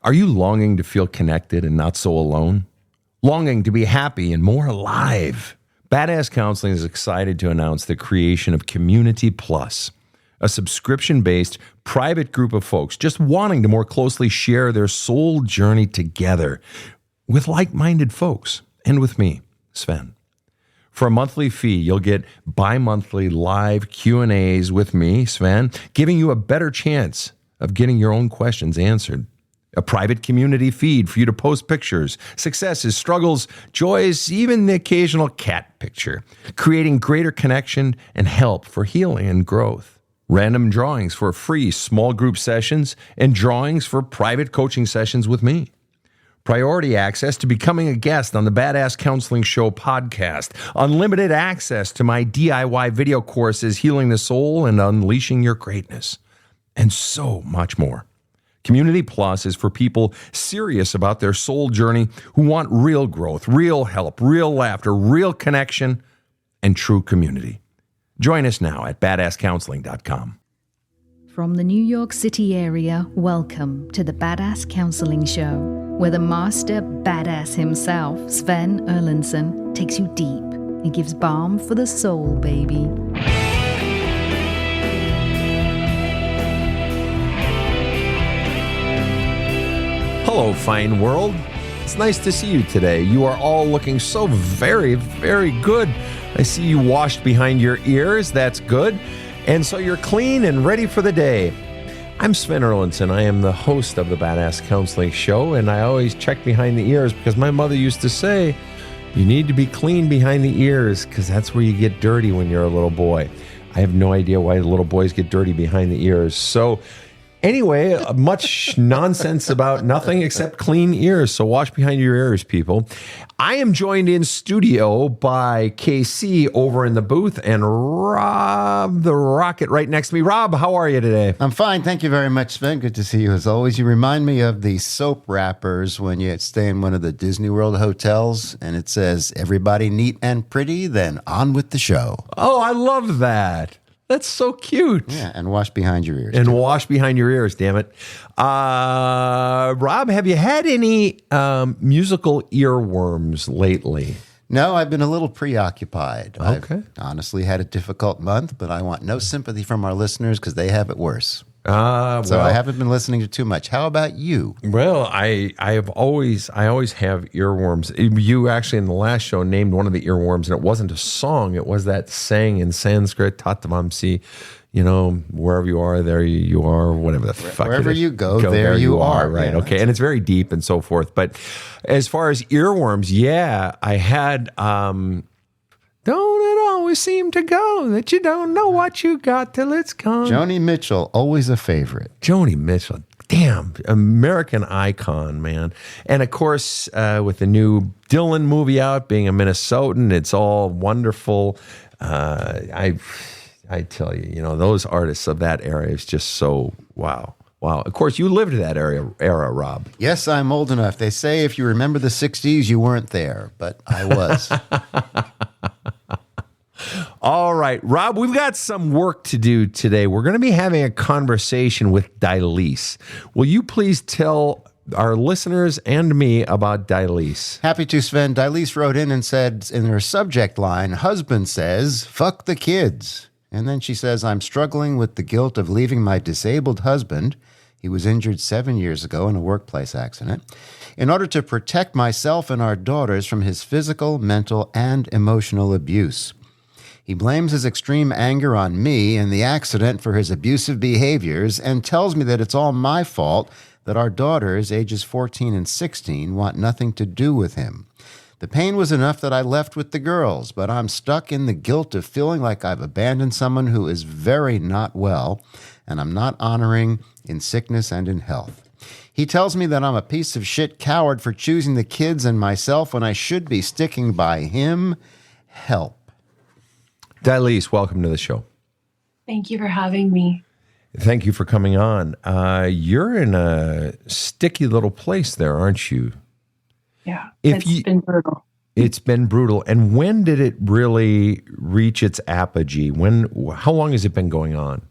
Are you longing to feel connected and not so alone? Longing to be happy and more alive? Badass Counseling is excited to announce the creation of Community Plus, a subscription-based private group of folks just wanting to more closely share their soul journey together with like-minded folks and with me, Sven. For a monthly fee, you'll get bi-monthly live Q&As with me, Sven, giving you a better chance of getting your own questions answered. A private community feed for you to post pictures, successes, struggles, joys, even the occasional cat picture, creating greater connection and help for healing and growth. Random drawings for free small group sessions and drawings for private coaching sessions with me. Priority access to becoming a guest on the Badass Counseling Show podcast. Unlimited access to my DIY video courses, Healing the Soul and Unleashing Your Greatness. And so much more. Community Plus is for people serious about their soul journey who want real growth, real help, real laughter, real connection, and true community. Join us now at badasscounseling.com. From the New York City area, welcome to the Badass Counseling Show, where the master badass himself, Sven Erlandson, takes you deep and gives balm for the soul, baby. Hello, fine world. It's nice to see you today. You are all looking so very, very good. I see you washed behind your ears. That's good. And so you're clean and ready for the day. I'm Sven Erlandson. I am the host of the Badass Counseling Show, and I always check behind the ears because my mother used to say, you need to be clean behind the ears because that's where you get dirty when you're a little boy. I have no idea why the little boys get dirty behind the ears. So anyway, much nonsense about nothing except clean ears. So wash behind your ears, people. I am joined in studio by KC over in the booth and Rob the Rocket right next to me. Rob, how are you today? I'm fine. Thank you very much, Sven. Good to see you as always. You remind me of the soap wrappers when you stay in one of the Disney World hotels and it says, everybody neat and pretty, then on with the show. Oh, I love that. That's so cute. Yeah, and wash behind your ears. And too. Wash behind your ears, damn it. Rob, have you had any musical earworms lately? No, I've been a little preoccupied. Okay. I've honestly had a difficult month, but I want no sympathy from our listeners because they have it worse. So I haven't been listening to too much. How about you? Well, I always have earworms. You actually in the last show named one of the earworms, and it wasn't a song. It was that saying in Sanskrit, Tatvamsi, wherever you are, there you are, whatever the fuck. Wherever you go, there you are. Right. Yeah, okay. And it's very deep and so forth. But as far as earworms, yeah, I had, don't it always seem to go that you don't know what you got till it's gone? Joni Mitchell, always a favorite. Joni Mitchell, damn, American icon, man. And of course, with the new Dylan movie out, being a Minnesotan, it's all wonderful. I tell you, those artists of that era is just so wow. Wow. Of course, you lived that era, Rob. Yes, I'm old enough. They say if you remember the 60s, you weren't there, but I was. All right, Rob, we've got some work to do today. We're going to be having a conversation with Dilese. Will you please tell our listeners and me about Dilese? Happy to, Sven. Dilese wrote in and said in her subject line, husband says, fuck the kids. And then she says, I'm struggling with the guilt of leaving my disabled husband. He was injured 7 years ago in a workplace accident. In order to protect myself and our daughters from his physical, mental, and emotional abuse. He blames his extreme anger on me and the accident for his abusive behaviors and tells me that it's all my fault that our daughters, ages 14 and 16, want nothing to do with him. The pain was enough that I left with the girls, but I'm stuck in the guilt of feeling like I've abandoned someone who is very not well, and I'm not honoring in sickness and in health. He tells me that I'm a piece of shit coward for choosing the kids and myself when I should be sticking by him. Help. Dilese, welcome to the show. Thank you for having me. Thank you for coming on. You're in a sticky little place there, aren't you? Yeah, it's been brutal. It's been brutal. And when did it really reach its apogee? How long has it been going on?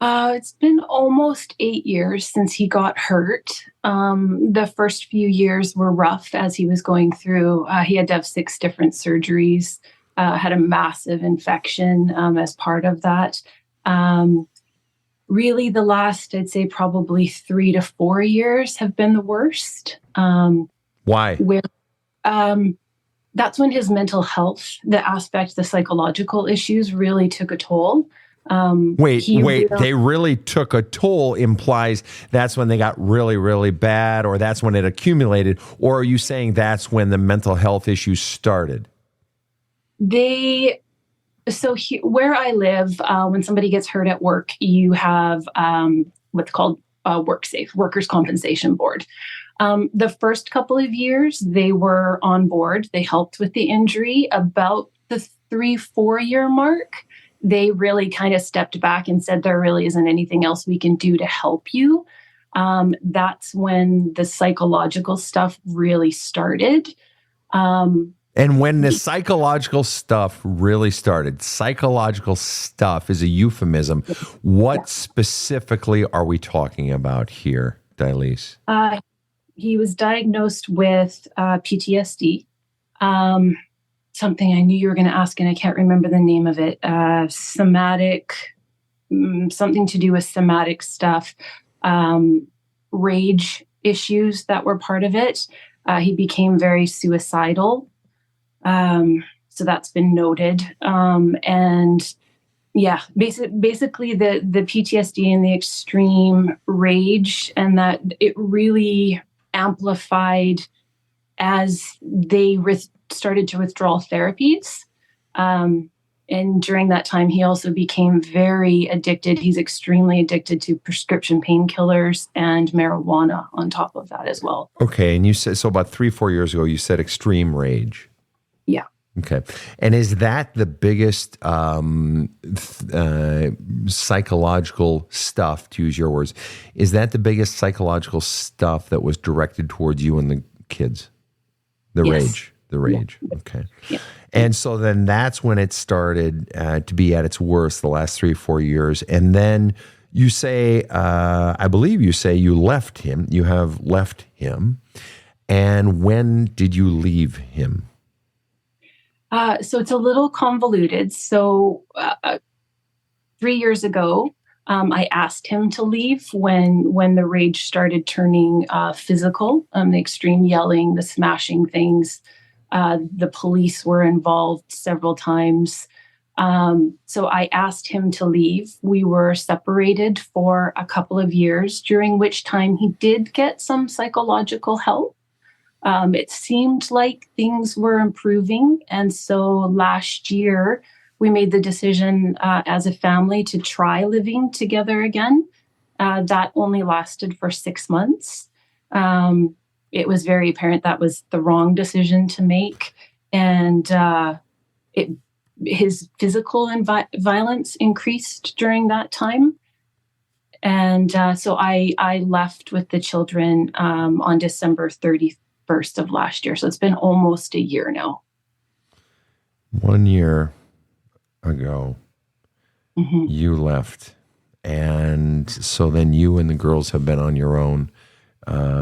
It's been almost 8 years since he got hurt. The first few years were rough as he was going through. He had to have 6 different surgeries, had a massive infection as part of that. Really, the last, I'd say, probably 3 to 4 years have been the worst. Why? Where that's when his mental health, the psychological issues really took a toll. Wait, they really took a toll implies that's when they got really, really bad, or that's when it accumulated, or are you saying that's when the mental health issues started? Where I live, when somebody gets hurt at work, you have what's called WorkSafe, Workers' Compensation Board. The first couple of years, they were on board. They helped with the injury. About the 3-4 year mark, they really kind of stepped back and said, there really isn't anything else we can do to help you. That's when the psychological stuff really started. And when the psychological stuff really started, psychological stuff is a euphemism. What specifically are we talking about here, Dilese? He was diagnosed with PTSD. Something I knew you were going to ask, and I can't remember the name of it. Somatic, something to do with somatic stuff. Rage issues that were part of it. He became very suicidal. So that's been noted. And yeah, basically the PTSD and the extreme rage, and that it really amplified as they started to withdraw therapies. And during that time, he also became very addicted. He's extremely addicted to prescription painkillers and marijuana on top of that as well. Okay. And you said, so about 3-4 years ago, you said extreme rage. Yeah. Okay. And is that the biggest psychological stuff, to use your words, is that the biggest psychological stuff that was directed towards you and the kids? The rage. Yeah. Okay. Yeah. And so then that's when it started to be at its worst, the last 3-4 years. And then you say, I believe you say you left him. You have left him. And when did you leave him? So it's a little convoluted. So 3 years ago, I asked him to leave when the rage started turning physical, the extreme yelling, the smashing things. The police were involved several times. So I asked him to leave. We were separated for a couple of years, during which time he did get some psychological help. It seemed like things were improving. And so last year, we made the decision as a family to try living together again. That only lasted for 6 months. It was very apparent that was the wrong decision to make. And his physical violence increased during that time. And so I left with the children on December 31st of last year. So it's been almost a year now. 1 year ago, you left. And so then you and the girls have been on your own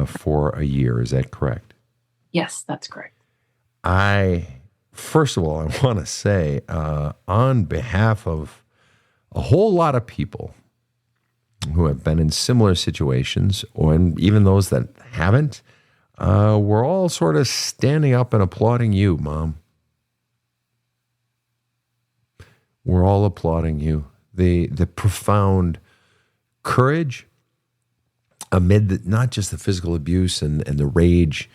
for a year. Is that correct? Yes, that's correct. First of all, I want to say on behalf of a whole lot of people who have been in similar situations, and even those that haven't, we're all sort of standing up and applauding you, Mom. We're all applauding you. The profound courage amid not just the physical abuse and the rage,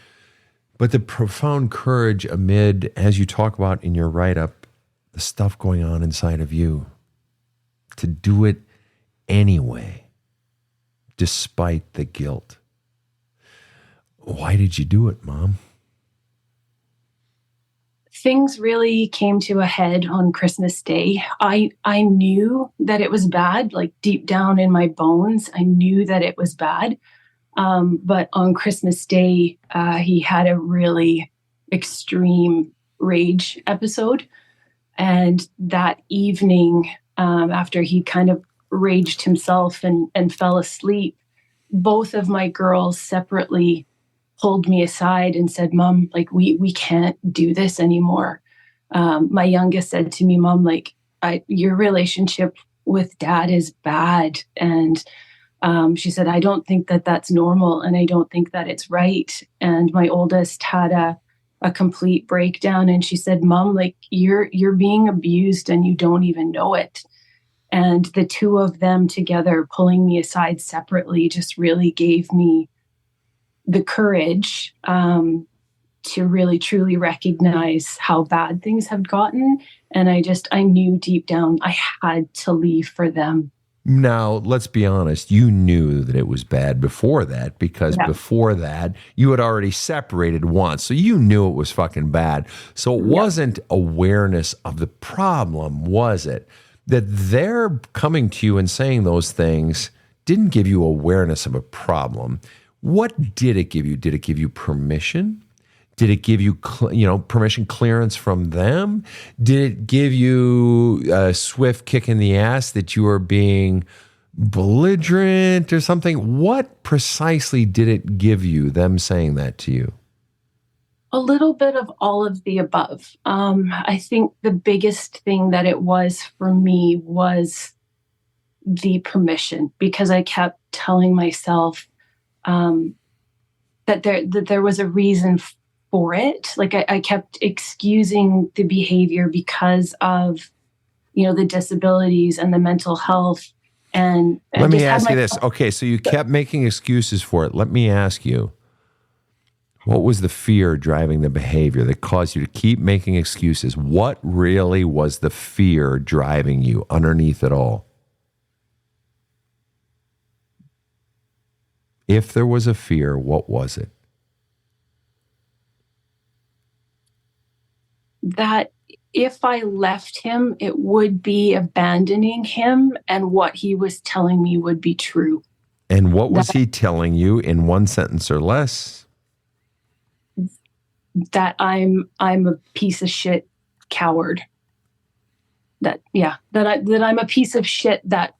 but the profound courage amid, as you talk about in your write-up, the stuff going on inside of you, to do it anyway, despite the guilt. Why did you do it, Mom? Things really came to a head on Christmas Day. I knew that it was bad, like deep down in my bones. I knew that it was bad. But on Christmas Day, he had a really extreme rage episode. And that evening, after he kind of raged himself and fell asleep, both of my girls separately pulled me aside and said, "Mom, like we can't do this anymore." My youngest said to me, "Mom, like your relationship with Dad is bad." And she said, "I don't think that that's normal, and I don't think that it's right." And my oldest had a complete breakdown, and she said, "Mom, like you're being abused and you don't even know it." And the two of them together pulling me aside separately just really gave me the courage to really truly recognize how bad things had gotten. And I knew deep down I had to leave for them. Now, let's be honest, you knew that it was bad before that, because before that, you had already separated once. So you knew it was fucking bad. So it wasn't awareness of the problem, was it? That they're coming to you and saying those things didn't give you awareness of a problem. What did it give you? Did it give you permission? Did it give you, permission, clearance from them? Did it give you a swift kick in the ass that you were being belligerent or something? What precisely did it give you, them saying that to you? A little bit of all of the above. I think the biggest thing that it was for me was the permission, because I kept telling myself that there was a reason for it. Like I kept excusing the behavior because of, the disabilities and the mental health. And let me ask you this. Okay, so you kept making excuses for it. Let me ask you, what was the fear driving the behavior that caused you to keep making excuses? What really was the fear driving you underneath it all? If there was a fear, what was it? That if I left him, it would be abandoning him, and what he was telling me would be true. And what was he telling you in one sentence or less? That I'm a piece of shit coward. That I'm a piece of shit that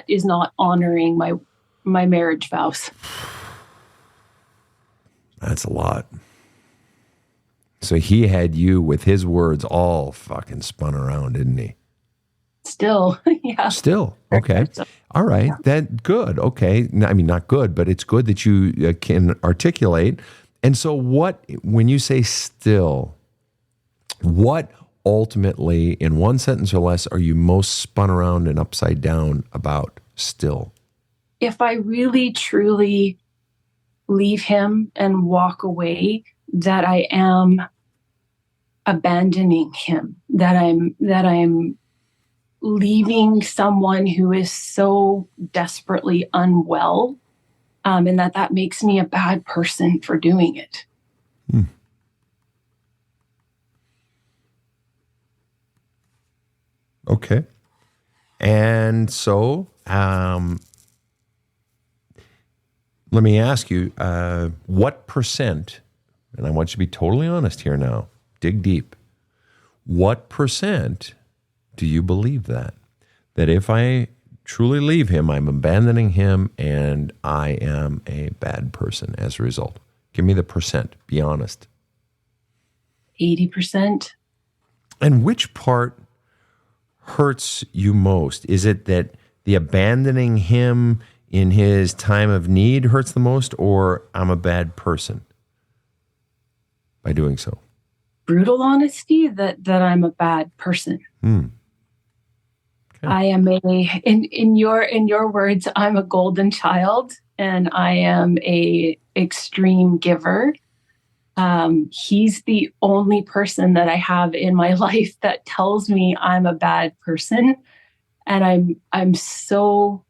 is not honoring my marriage vows. That's a lot. So he had you, with his words, all fucking spun around, didn't he? Still, yeah. Still, okay. All right, that good. Okay, I mean, not good, but it's good that you can articulate. And so when you say still, what ultimately, in one sentence or less, are you most spun around and upside down about still? If I really, truly leave him and walk away, that I am abandoning him, that I'm leaving someone who is so desperately unwell, and that makes me a bad person for doing it. Okay. And so, let me ask you, what percent, and I want you to be totally honest here now, dig deep. What percent do you believe that if I truly leave him, I'm abandoning him and I am a bad person as a result? Give me the percent. Be honest. 80%. And which part hurts you most? Is it that the abandoning him in his time of need hurts the most, or I'm a bad person by doing so? Brutal honesty, that I'm a bad person. Okay. I am in your words, I'm a golden child, and I am a extreme giver. He's the only person that I have in my life that tells me I'm a bad person, and I'm so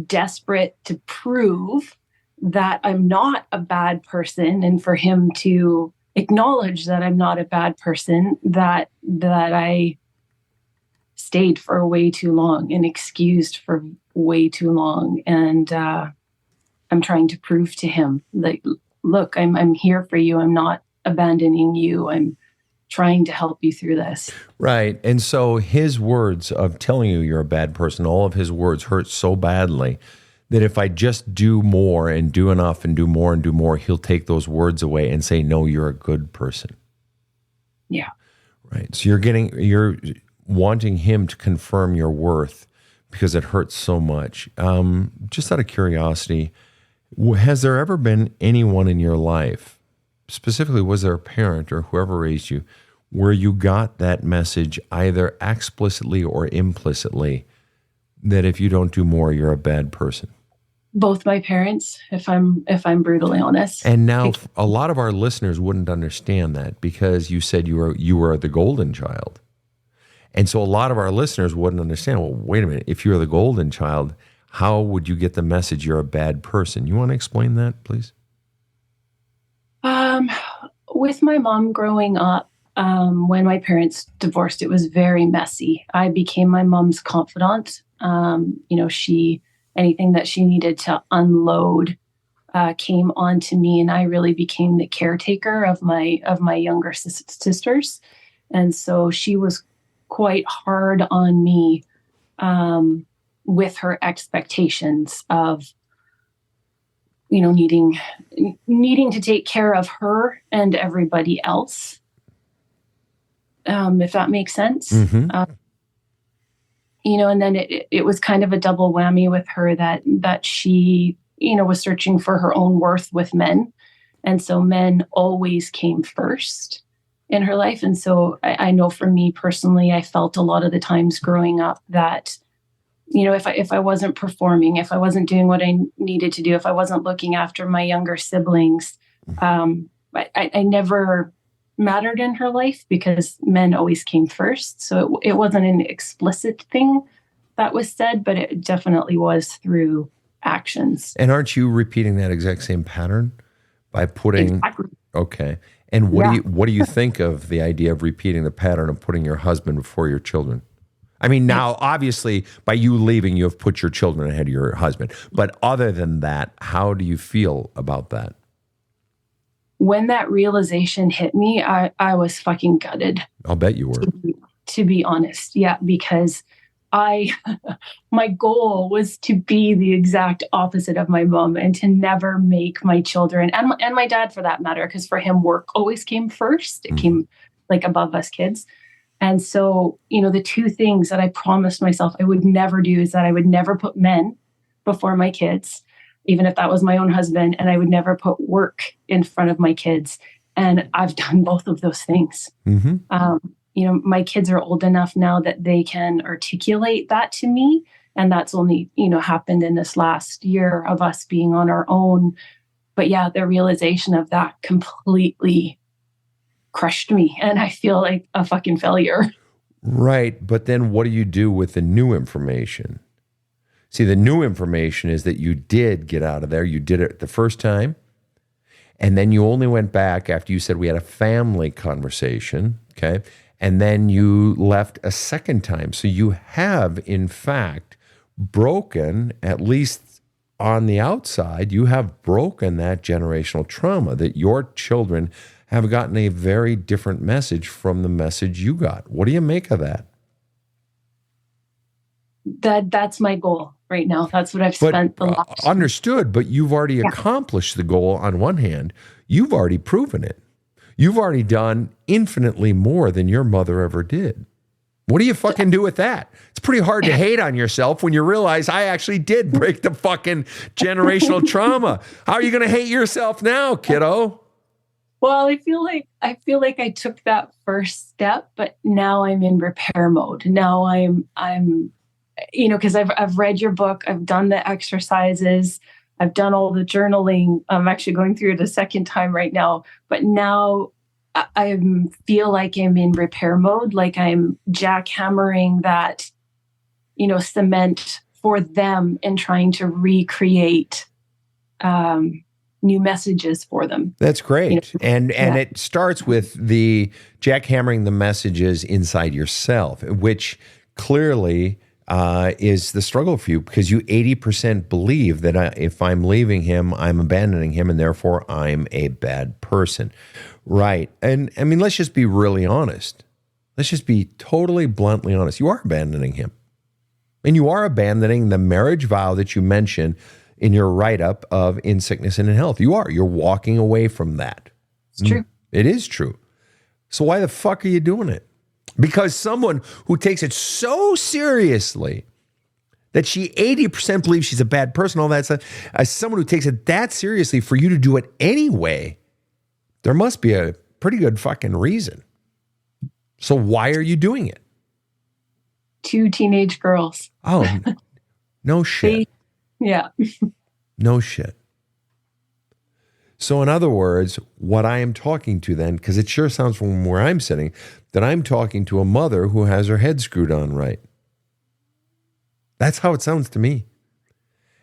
desperate to prove that I'm not a bad person, and for him to acknowledge that I'm not a bad person, that I stayed for way too long and excused for way too long. And I'm trying to prove to him, like, look, I'm here for you. I'm not abandoning you. I'm trying to help you through this. Right. And so his words of telling you you're a bad person, all of his words hurt so badly that if I just do more and do enough and do more and do more, he'll take those words away and say, no, you're a good person. Yeah. Right. So you're wanting him to confirm your worth because it hurts so much. Just out of curiosity, has there ever been anyone in your life, specifically, was there a parent or whoever raised you, where you got that message either explicitly or implicitly that if you don't do more, you're a bad person? Both my parents, if I'm brutally honest. And now a lot of our listeners wouldn't understand that because you said you were the golden child. And so a lot of our listeners wouldn't understand, well, wait a minute, if you're the golden child, how would you get the message you're a bad person? You want to explain that, please? With my mom growing up, when my parents divorced, it was very messy. I became my mom's confidant. Anything that she needed to unload came onto me, and I really became the caretaker of my younger sisters. And so she was quite hard on me with her expectations of, needing to take care of her and everybody else. If that makes sense. Mm-hmm. And then it was kind of a double whammy with her that she, was searching for her own worth with men. And so men always came first in her life. And so I know for me personally, I felt a lot of the times growing up that, if I wasn't performing, if I wasn't doing what I needed to do, if I wasn't looking after my younger siblings, I never mattered in her life because men always came first. So it wasn't an explicit thing that was said, but it definitely was through actions. And aren't you repeating that exact same pattern by putting? Exactly. Okay. And what do you think of the idea of repeating the pattern of putting your husband before your children? I mean, now obviously by you leaving, you have put your children ahead of your husband. But other than that, how do you feel about that? When that realization hit me, I was fucking gutted. I'll bet you were. To be honest. Yeah, because my goal was to be the exact opposite of my mom and to never make my children and my dad for that matter, because for him, work always came first. It came like above us kids. And so, the two things that I promised myself I would never do is that I would never put men before my kids, even if that was my own husband, and I would never put work in front of my kids. And I've done both of those things. Mm-hmm. My kids are old enough now that they can articulate that to me. And that's only, happened in this last year of us being on our own. But yeah, the realization of that completely crushed me. And I feel like a fucking failure. Right. But then what do you do with the new information? See, the new information is that you did get out of there. You did it the first time. And then you only went back after you said we had a family conversation. Okay. And then you left a second time. So you have, in fact, broken, at least on the outside, you have broken that generational trauma that your children have gotten a very different message from the message you got. What do you make of that? That's my goal right now. That's what I've spent the last. Understood, but you've already accomplished the goal on one hand. You've already proven it. You've already done infinitely more than your mother ever did. What do you fucking do with that? It's pretty hard to hate on yourself when you realize I actually did break the fucking generational trauma. How are you going to hate yourself now, kiddo? Well, I feel like I took that first step, but now I'm in repair mode. Now I'm because I've read your book, I've done the exercises, I've done all the journaling. I'm actually going through it a second time right now, but now I feel like I'm in repair mode, like I'm jackhammering that, cement for them and trying to recreate new messages for them. That's great. And it starts with the jackhammering the messages inside yourself, which clearly is the struggle for you, because you 80% believe that if I'm leaving him, I'm abandoning him, and therefore I'm a bad person. Right. And I mean, let's just be really honest. Let's just be totally bluntly honest. You are abandoning him. And you are abandoning the marriage vow that you mentioned in your write-up of In Sickness and in Health. You are. You're walking away from that. It's true. It is true. So why the fuck are you doing it? Because someone who takes it so seriously that she 80% believes she's a bad person, all that stuff, as someone who takes it that seriously, for you to do it anyway, there must be a pretty good fucking reason. So why are you doing it? 2 teenage girls. Oh, no shit. Yeah. No shit. So in other words, what I am talking to then, because it sure sounds from where I'm sitting, that I'm talking to a mother who has her head screwed on right. That's how it sounds to me.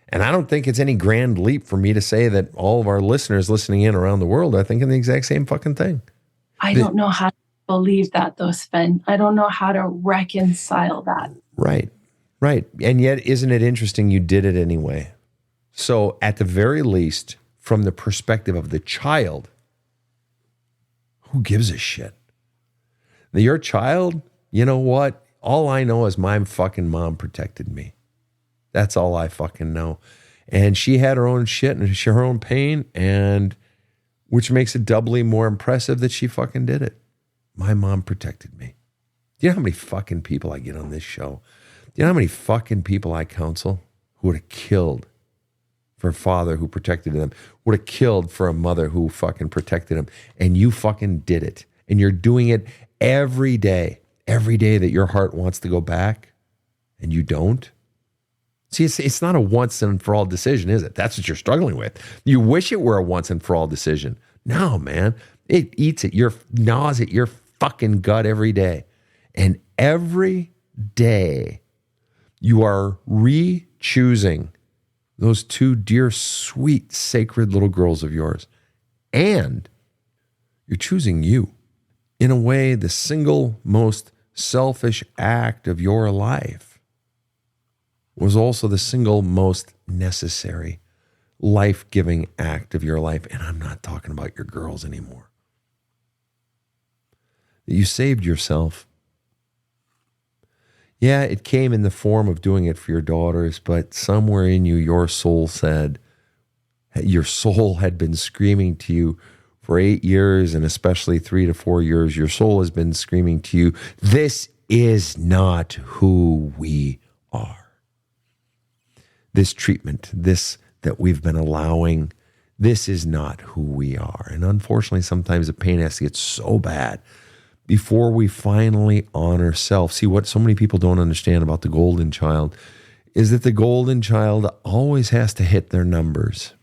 And I don't think it's any grand leap for me to say that all of our listeners listening in around the world are thinking the exact same fucking thing. I don't know how to believe that though, Sven. I don't know how to reconcile that. Right, right. And yet, isn't it interesting you did it anyway? So at the very least, from the perspective of the child, who gives a shit? Your child, you know what? All I know is my fucking mom protected me. That's all I fucking know. And she had her own shit and her own pain, and which makes it doubly more impressive that she fucking did it. My mom protected me. Do you know how many fucking people I get on this show? Do you know how many fucking people I counsel who would have killed for a father who protected them, would have killed for a mother who fucking protected him, and you fucking did it. And you're doing it every day that your heart wants to go back, and you don't. See, it's not a once and for all decision, is it? That's what you're struggling with. You wish it were a once and for all decision. No, man. It eats at your, gnaws at your fucking gut every day. And every day you are re-choosing those 2 dear, sweet, sacred little girls of yours. And you're choosing you. In a way, the single most selfish act of your life was also the single most necessary, life-giving act of your life. And I'm not talking about your girls anymore. You saved yourself. Yeah, it came in the form of doing it for your daughters, but somewhere in you, your soul said, your soul had been screaming to you for 8 years, and especially 3 to 4 years, your soul has been screaming to you, this is not who we are. This treatment, this that we've been allowing, this is not who we are. And unfortunately, sometimes the pain has to get so bad before we finally honor self. See, what so many people don't understand about the golden child is that the golden child always has to hit their numbers.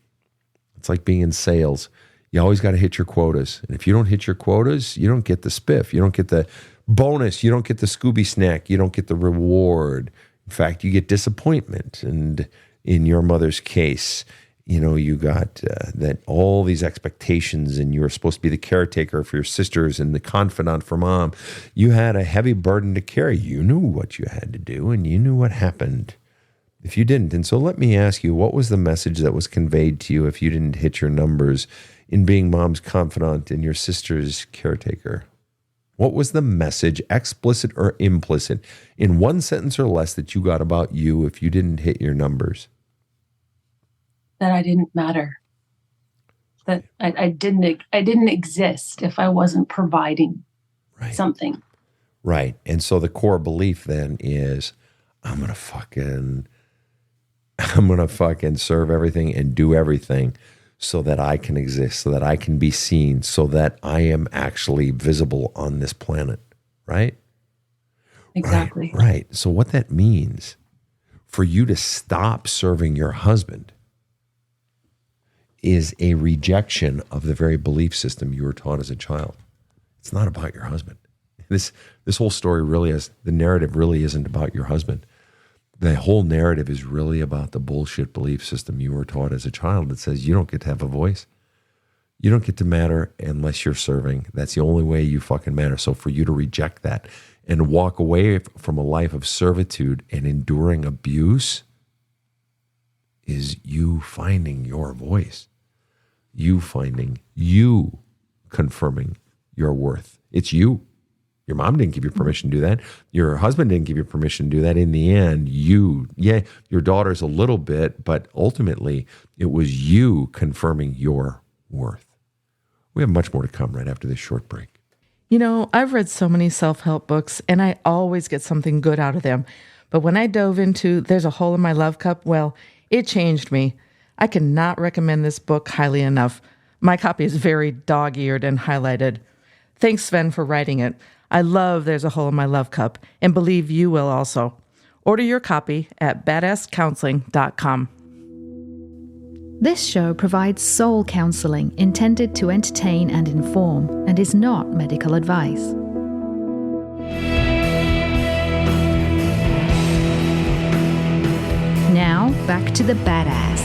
It's like being in sales. You always got to hit your quotas. And if you don't hit your quotas, you don't get the spiff. You don't get the bonus. You don't get the Scooby snack. You don't get the reward. In fact, you get disappointment. And in your mother's case, you know, you got that all these expectations, and you were supposed to be the caretaker for your sisters and the confidant for mom. You had a heavy burden to carry. You knew what you had to do, and you knew what happened if you didn't. And so let me ask you, what was the message that was conveyed to you if you didn't hit your numbers in being mom's confidant and your sister's caretaker? What was the message, explicit or implicit, in one sentence or less, that you got about you if you didn't hit your numbers? That I didn't matter. That I didn't exist if I wasn't providing something. Right. And so the core belief then is, I'm gonna fucking serve everything and do everything so that I can exist, so that I can be seen, so that I am actually visible on this planet. Right? Exactly. Right. So what that means for you to stop serving your husband is a rejection of the very belief system you were taught as a child. It's not about your husband. This whole story really is, the narrative really isn't about your husband. The whole narrative is really about the bullshit belief system you were taught as a child that says you don't get to have a voice. You don't get to matter unless you're serving. That's the only way you fucking matter. So for you to reject that and walk away from a life of servitude and enduring abuse is you finding your voice, you confirming your worth. It's you. Your mom didn't give you permission to do that. Your husband didn't give you permission to do that. In the end, your daughter's a little bit, but ultimately it was you confirming your worth. We have much more to come right after this short break. You know, I've read so many self-help books, and I always get something good out of them. But when I dove into There's a Hole in My Love Cup, well, it changed me. I cannot recommend this book highly enough. My copy is very dog-eared and highlighted. Thanks, Sven, for writing it. I love There's a Hole in My Love Cup, and believe you will also. Order your copy at badasscounseling.com. This show provides soul counseling intended to entertain and inform and is not medical advice. Now, back to the badass.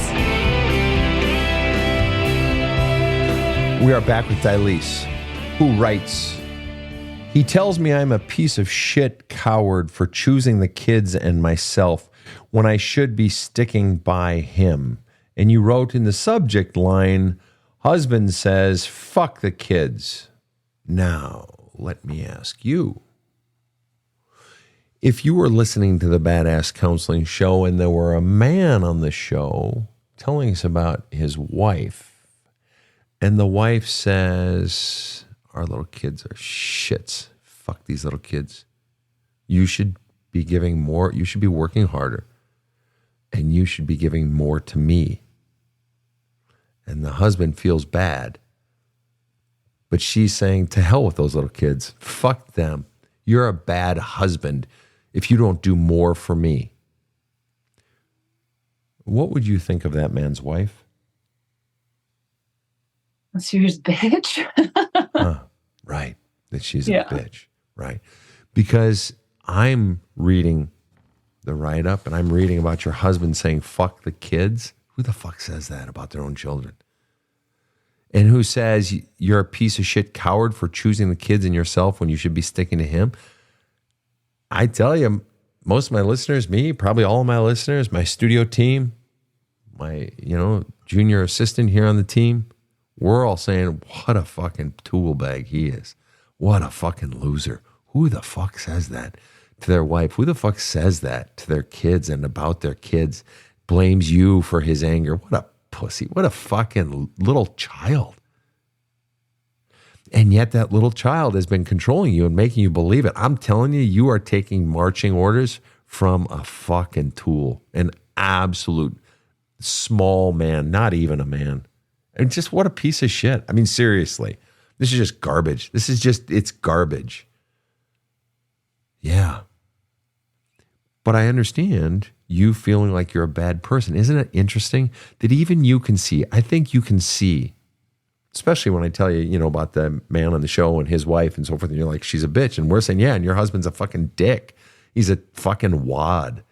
We are back with Dilese, who writes, he tells me I'm a piece of shit coward for choosing the kids and myself when I should be sticking by him. And you wrote in the subject line, husband says, fuck the kids. Now, let me ask you. If you were listening to the Badass Counseling Show and there were a man on the show telling us about his wife, and the wife says, our little kids are shits. Fuck these little kids. You should be giving more. You should be working harder. And you should be giving more to me. And the husband feels bad. But she's saying, to hell with those little kids. Fuck them. You're a bad husband if you don't do more for me. What would you think of that man's wife? A serious bitch. Right. That she's a bitch. Right. Because I'm reading the write-up and I'm reading about your husband saying, fuck the kids. Who the fuck says that about their own children? And who says you're a piece of shit coward for choosing the kids and yourself when you should be sticking to him? I tell you, most of my listeners, me, probably all of my listeners, my studio team, my, junior assistant here on the team, we're all saying, what a fucking tool bag he is. What a fucking loser. Who the fuck says that to their wife? Who the fuck says that to their kids and about their kids? Blames you for his anger. What a pussy. What a fucking little child. And yet that little child has been controlling you and making you believe it. I'm telling you, you are taking marching orders from a fucking tool, an absolute small man, not even a man. And just what a piece of shit. I mean, seriously, this is just garbage. It's garbage. Yeah. But I understand you feeling like you're a bad person. Isn't it interesting that even you can see, I think you can see, especially when I tell you, about the man on the show and his wife and so forth, and you're like, she's a bitch. And we're saying, yeah, and your husband's a fucking dick. He's a fucking wad,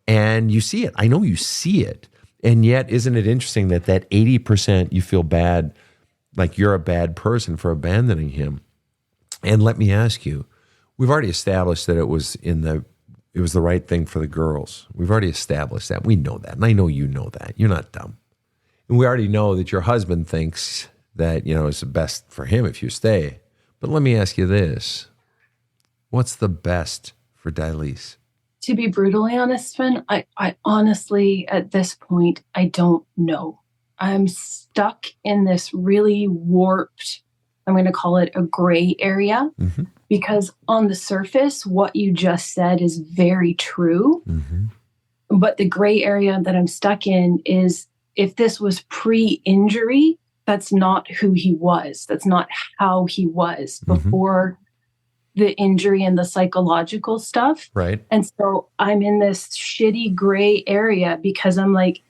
and you see it. I know you see it. And yet, isn't it interesting that 80% you feel bad, like you're a bad person for abandoning him? And let me ask you, we've already established that it was the right thing for the girls. We've already established that. We know that. And I know you know that. You're not dumb. And we already know that your husband thinks that, it's the best for him if you stay. But let me ask you this. What's the best for Dilese? To be brutally honest, Sven, I honestly, at this point, I don't know. I'm stuck in this really warped, I'm going to call it a gray area, because on the surface, what you just said is very true. But the gray area that I'm stuck in is, if this was pre-injury, that's not who he was. That's not how he was before the injury and the psychological stuff. Right. And so I'm in this shitty gray area because I'm like,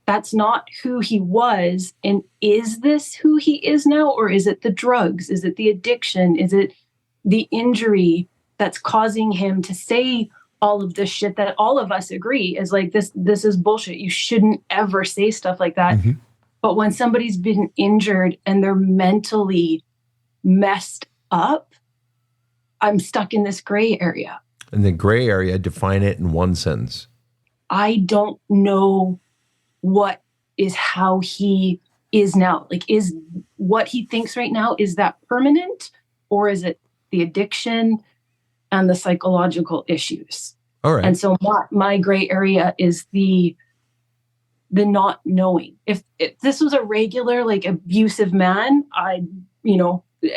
that's not who he was. And is this who he is now? Or is it the drugs? Is it the addiction? Is it the injury that's causing him to say all of this shit that all of us agree is like, this is bullshit. You shouldn't ever say stuff like that. But when somebody's been injured and they're mentally messed up, I'm stuck in this gray area. And the gray area, define it in one sentence. I don't know what is how he is now. Like, is what he thinks right now, is that permanent, or is it the addiction and the psychological issues? All right. And so my gray area is the not knowing. If this was a regular, like, abusive man, I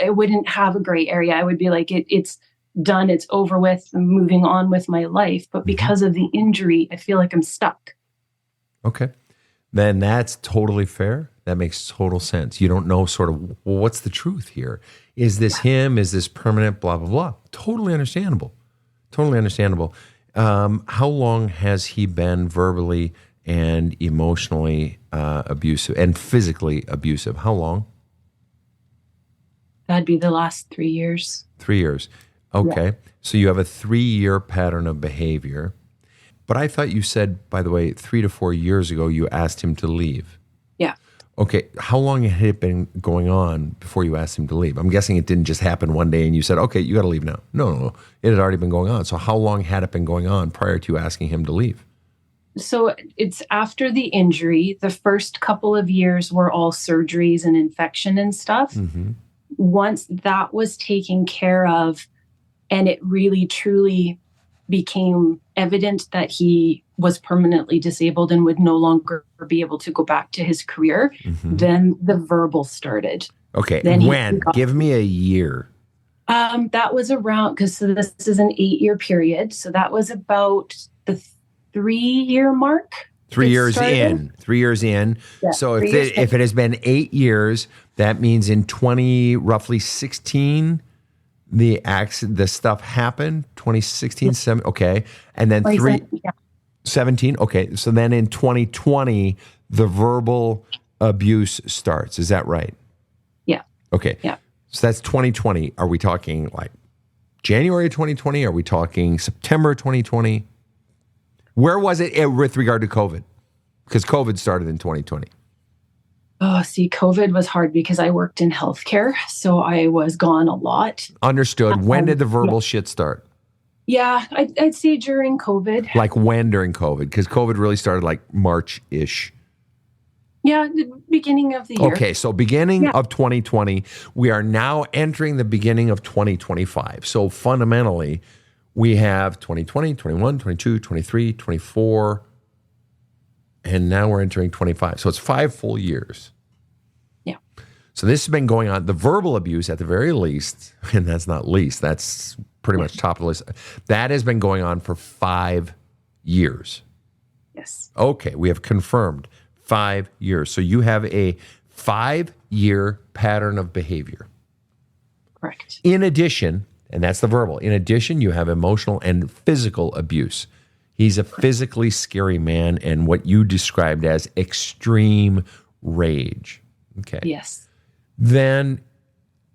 wouldn't have a gray area. I would be like, it's done, it's over with, I'm moving on with my life. But because of the injury, I feel like I'm stuck. Okay. Then that's totally fair. That makes total sense. You don't know sort of, well, what's the truth here? Is this him? Is this permanent? Blah, blah, blah. Totally understandable. Totally understandable. How long has he been verbally and emotionally abusive and physically abusive? How long? That'd be the last 3 years. 3 years. Okay. Yeah. So you have a 3-year pattern of behavior. But I thought you said, by the way, 3 to 4 years ago, you asked him to leave. Yeah. Okay. How long had it been going on before you asked him to leave? I'm guessing it didn't just happen one day and you said, okay, you got to leave now. No. It had already been going on. So how long had it been going on prior to you asking him to leave? So it's after the injury. The first couple of years were all surgeries and infection and stuff. Mm-hmm. Once that was taken care of and it really truly became evident that he was permanently disabled and would no longer be able to go back to his career, then the verbal started. Okay. Then when? Give me a year. That was around, because this is an 8-year period. So that was about the 3-year mark. 3 years in. 3 years in. Yeah, so if it has been 8 years, that means in roughly 16, the stuff happened. 2016, 7, okay. And then 17, okay. So then in 2020, the verbal abuse starts. Is that right? Yeah. Okay. Yeah. So that's 2020. Are we talking like January 2020? Are we talking September 2020? Where was it with regard to COVID? Because COVID started in 2020. Oh, see, COVID was hard because I worked in healthcare, so I was gone a lot. Understood. When did the verbal shit start? Yeah, I'd say during COVID. Like when during COVID? Because COVID really started like March-ish. Yeah, the beginning of the year. Okay, so beginning of 2020. We are now entering the beginning of 2025. So fundamentally, we have 2020, 21, 22, 23, 24, and now we're entering 25. So it's 5 full years. Yeah. So this has been going on. The verbal abuse, at the very least, and that's not least, that's pretty much top of the list, that has been going on for 5 years. Yes. Okay, we have confirmed 5 years. So you have a 5-year pattern of behavior. Correct. In addition, and that's the verbal, in addition, you have emotional and physical abuse. He's a physically scary man and what you described as extreme rage. Okay. Yes. Then,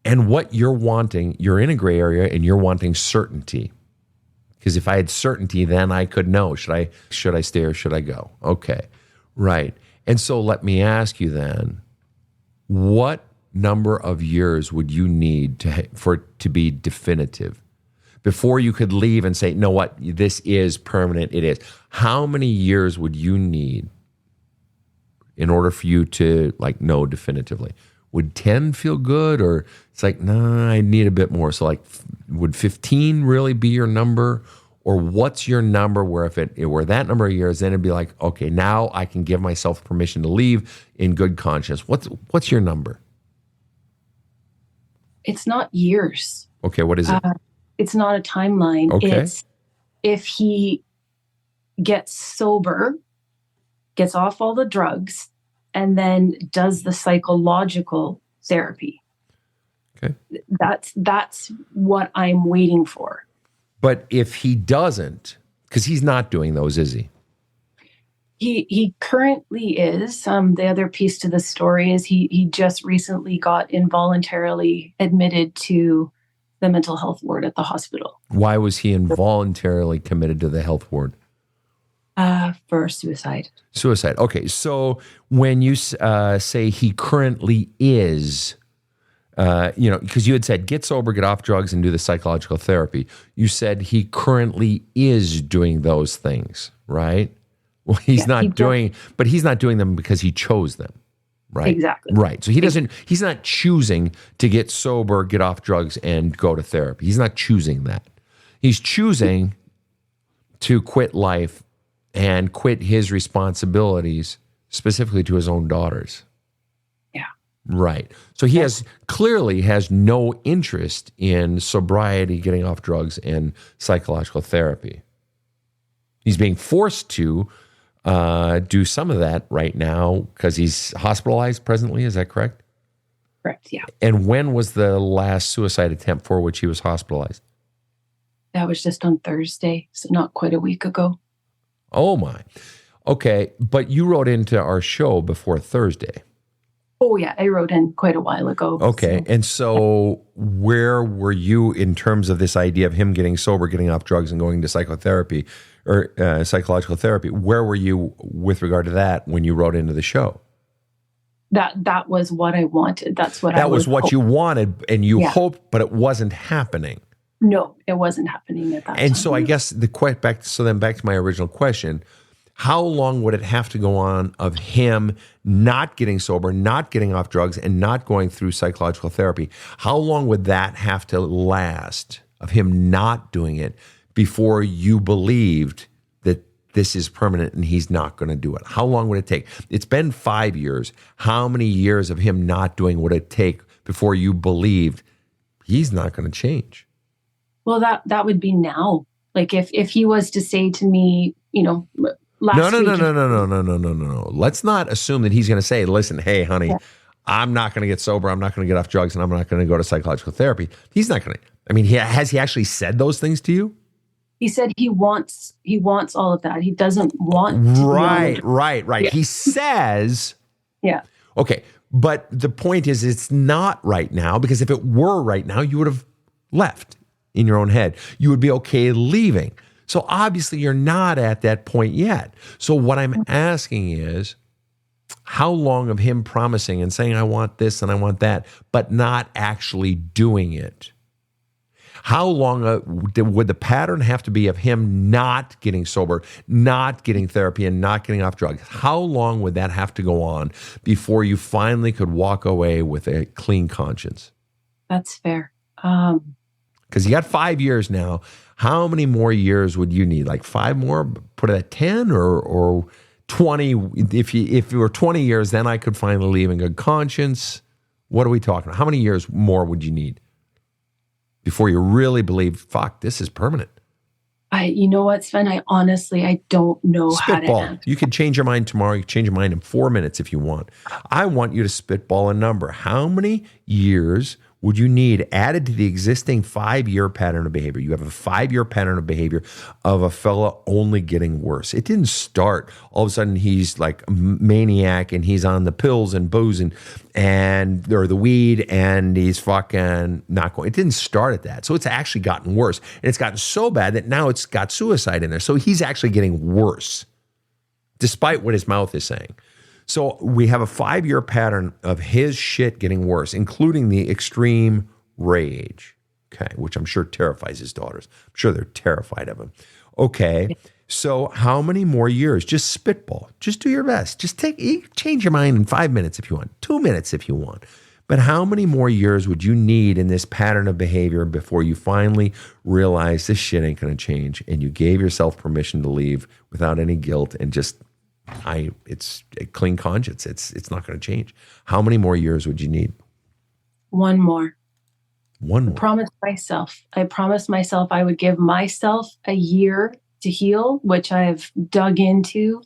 and what you're wanting, you're in a gray area and you're wanting certainty. Because if I had certainty, then I could know, should I stay or should I go? Okay. Right. And so let me ask you then, what number of years would you need for it to be definitive? Before you could leave and say, no, what, this is permanent, it is. How many years would you need in order for you to like know definitively? Would 10 feel good, or it's like, nah, I need a bit more? So like, would 15 really be your number? Or what's your number where if it were that number of years, then it'd be like, okay, now I can give myself permission to leave in good conscience. What's your number? It's not years. Okay, what is it? It's not a timeline. Okay. It's if he gets sober, gets off all the drugs, and then does the psychological therapy. Okay. That's what I'm waiting for. But if he doesn't, because he's not doing those, is he? He currently is. The other piece to the story is he just recently got involuntarily admitted to the mental health ward at the hospital. Why was he involuntarily committed to the health ward? For suicide. Suicide. Okay, so when you say he currently is because you had said get sober, get off drugs, and do the psychological therapy. You said he currently is doing those things, right? Well, he's not doing them because he chose them, right? Exactly. Right. So he's not choosing to get sober, get off drugs, and go to therapy. He's not choosing that. He's choosing to quit life and quit his responsibilities, specifically to his own daughters. Yeah. Right. So he clearly has no interest in sobriety, getting off drugs, and psychological therapy. He's being forced to do some of that right now because he's hospitalized presently. Is that correct? Correct, yeah. And when was the last suicide attempt for which he was hospitalized? That was just on Thursday, so not quite a week ago. Oh, my. Okay, but you wrote into our show before Thursday. Oh, yeah, I wrote in quite a while ago. Okay, so. and so where were you in terms of this idea of him getting sober, getting off drugs, and going to psychotherapy or psychological therapy? Where were you with regard to that when you wrote into the show? That was what I wanted. That was what you wanted, and you hoped, but it wasn't happening. No, it wasn't happening at that time. And so I guess back to my original question, how long would it have to go on of him not getting sober, not getting off drugs, and not going through psychological therapy? How long would that have to last of him not doing it before you believed that this is permanent and he's not going to do it? How long would it take? It's been 5 years. How many years of him not doing would it take before you believed he's not going to change? Well, that would be now. Like if he was to say to me, No. Let's not assume that he's going to say, listen, hey, honey, I'm not going to get sober. I'm not going to get off drugs, and I'm not going to go to psychological therapy. He's not going to. I mean, has he actually said those things to you? He said he wants all of that. He doesn't want to. Right. Yeah. He says. Yeah. Okay. But the point is, it's not right now, because if it were right now, you would have left in your own head. You would be okay leaving. So obviously you're not at that point yet. So what I'm asking is, how long of him promising and saying, I want this and I want that, but not actually doing it? How long would the pattern have to be of him not getting sober, not getting therapy, and not getting off drugs? How long would that have to go on before you finally could walk away with a clean conscience? That's fair. Because you got 5 years now. How many more years would you need? Like 5 more? Put it at 10 or 20? If you were 20 years, then I could finally leave in good conscience. What are we talking about? How many years more would you need before you really believe, fuck, this is permanent? You know what, Sven? I honestly don't know Spitball. how to answer. You can change your mind tomorrow. You can change your mind in 4 minutes if you want. I want you to spitball a number. How many years would you need added to the existing 5-year pattern of behavior? You have a 5-year pattern of behavior of a fella only getting worse. It didn't start all of a sudden he's like a maniac and he's on the pills and booze or the weed and he's fucking not going. It didn't start at that. So it's actually gotten worse. And it's gotten so bad that now it's got suicide in there. So he's actually getting worse, despite what his mouth is saying. So we have a 5-year pattern of his shit getting worse, including the extreme rage, okay, which I'm sure terrifies his daughters. I'm sure they're terrified of him. Okay, so how many more years? Just spitball. Just do your best. Change your mind in 5 minutes if you want, 2 minutes if you want. But how many more years would you need in this pattern of behavior before you finally realize this shit ain't going to change and you gave yourself permission to leave without any guilt and just it's a clean conscience. It's not going to change. How many more years would you need? One more. One more. I promised myself I would give myself a year to heal, which I've dug into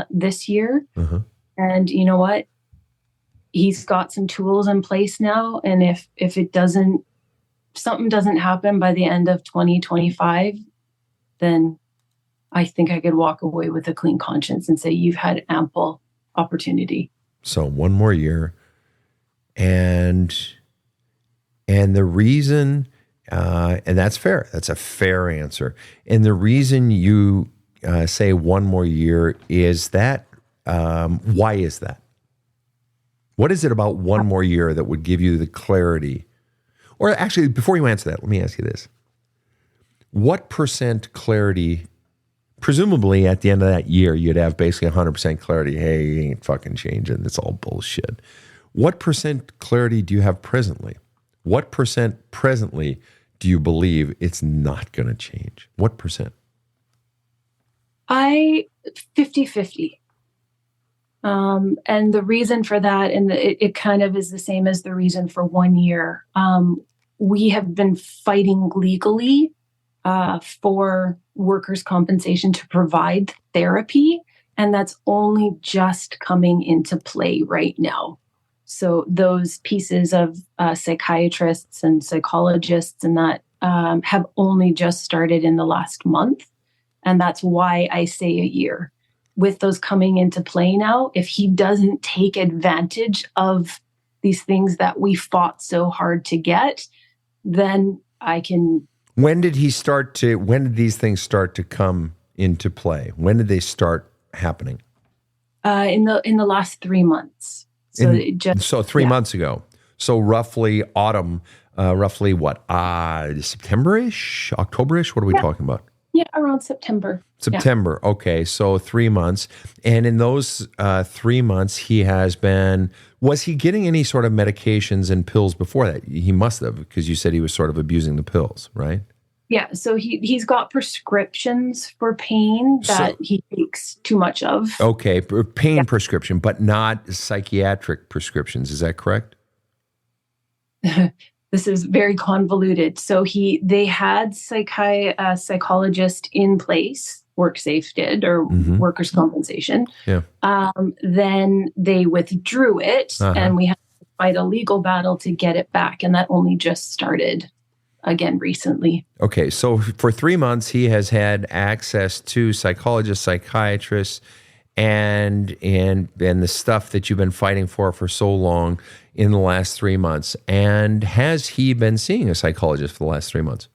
this year. Uh-huh. And you know what? He's got some tools in place now. And if something doesn't happen by the end of 2025, then I think I could walk away with a clean conscience and say, you've had ample opportunity. So 1 more year. And the reason, and that's fair. That's a fair answer. And the reason you say 1 more year is that, why is that? What is it about one more year that would give you the clarity? Or actually, before you answer that, let me ask you this. What percent clarity, presumably at the end of that year, you'd have basically 100% clarity, hey, you ain't fucking changing, it's all bullshit. What percent clarity do you have presently? What percent presently do you believe it's not going to change? What percent? 50-50. And the reason for that, and it kind of is the same as the reason for 1 year. We have been fighting legally for workers' compensation to provide therapy, and that's only just coming into play right now. So those pieces of psychiatrists and psychologists and that have only just started in the last month. And that's why I say a year. With those coming into play now, if he doesn't take advantage of these things that we fought so hard to get, then I can. When did these things start to come into play? When did they start happening? In the last 3 months. So 3 months ago. So roughly autumn, roughly what? September-ish, October-ish? What are we talking about? Yeah, around September. September. Yeah. Okay, so 3 months. And in those 3 months, was he getting any sort of medications and pills before that? He must have, because you said he was sort of abusing the pills, right? Yeah, so he's got prescriptions for pain that he takes too much of. Okay, pain prescription, but not psychiatric prescriptions. Is that correct? This is very convoluted. So they had psychologist in place, WorkSafe did, or workers' compensation. Yeah. Then they withdrew it, and we had to fight a legal battle to get it back, and that only just started again recently. Okay, so for 3 months, he has had access to psychologists, psychiatrists, and the stuff that you've been fighting for so long in the last 3 months. And has he been seeing a psychologist for the last 3 months?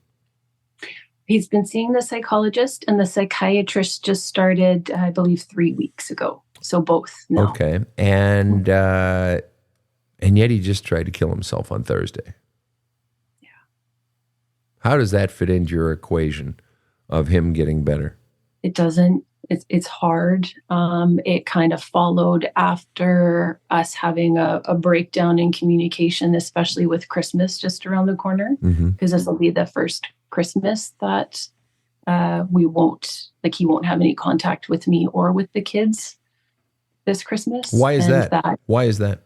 He's been seeing the psychologist, and the psychiatrist just started, I believe, 3 weeks ago. So both now. Okay, and yet he just tried to kill himself on Thursday. Yeah. How does that fit into your equation of him getting better? It doesn't. It's hard. It kind of followed after us having a breakdown in communication, especially with Christmas just around the corner, because this will be the first Christmas that he won't have any contact with me or with the kids this Christmas. Why is that? Why is that?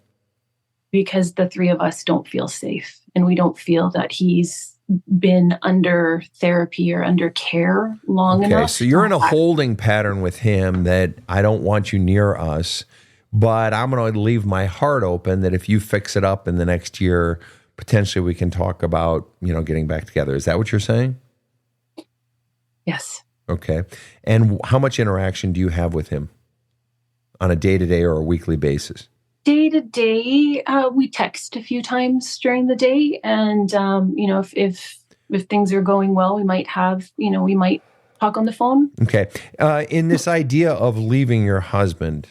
Because the three of us don't feel safe, and we don't feel that he's been under therapy or under care long enough. Okay, so you're in a holding pattern with him that I don't want you near us, but I'm going to leave my heart open that if you fix it up in the next year, potentially we can talk about, getting back together. Is that what you're saying? Yes. Okay. And how much interaction do you have with him on a day-to-day or a weekly basis? Day-to-day, we text a few times during the day, and if things are going well, we might talk on the phone. Okay. In this idea of leaving your husband,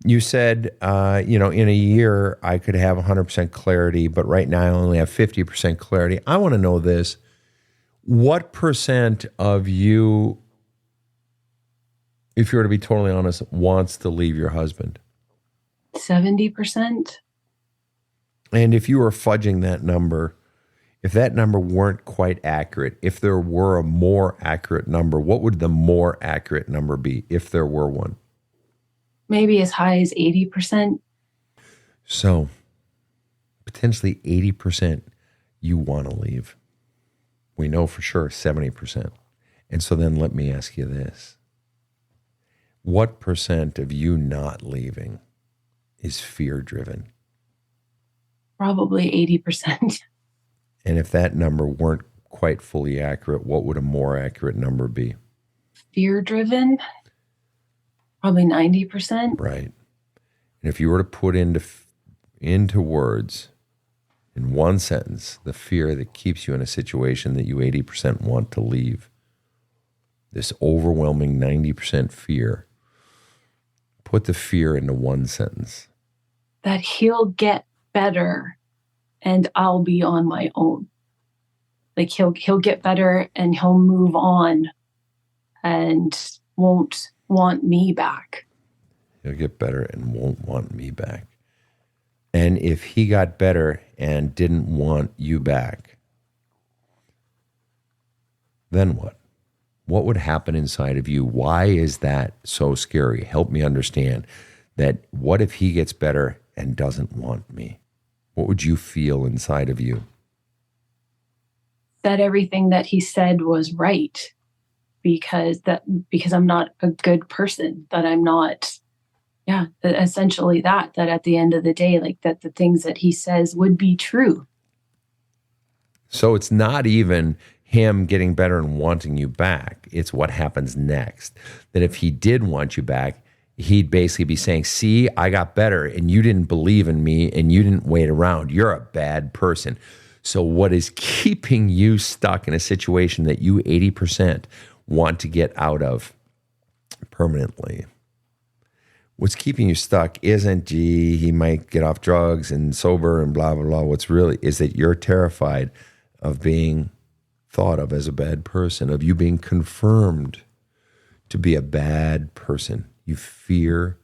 you said, in a year I could have 100% clarity, but right now I only have 50% clarity. I want to know this. What percent of you, if you were to be totally honest, wants to leave your husband? 70%. And if you were fudging that number, if that number weren't quite accurate, if there were a more accurate number, what would the more accurate number be if there were one? Maybe as high as 80%. So potentially 80% you want to leave. We know for sure 70%. And so then let me ask you this. What percent of you not leaving is fear-driven? Probably 80%. And if that number weren't quite fully accurate, what would a more accurate number be? Fear-driven? Probably 90%. Right. And if you were to put into words, in one sentence, the fear that keeps you in a situation that you 80% want to leave, this overwhelming 90% fear, put the fear into one sentence. that he'll get better and I'll be on my own. Like he'll get better and he'll move on and won't want me back. He'll get better and won't want me back. And if he got better and didn't want you back, then what? What would happen inside of you? Why is that so scary? Help me understand that. What if he gets better and doesn't want me? What would you feel inside of you? That everything that he said was right because I'm not a good person, that I'm not, essentially that at the end of the day, like that the things that he says would be true. So it's not even him getting better and wanting you back. It's what happens next. That if he did want you back, he'd basically be saying, see, I got better and you didn't believe in me and you didn't wait around. You're a bad person. So what is keeping you stuck in a situation that you 80% want to get out of permanently? What's keeping you stuck isn't, gee, he might get off drugs and sober and blah, blah, blah. What's really is that you're terrified of being thought of as a bad person, of you being confirmed to be a bad person. You fear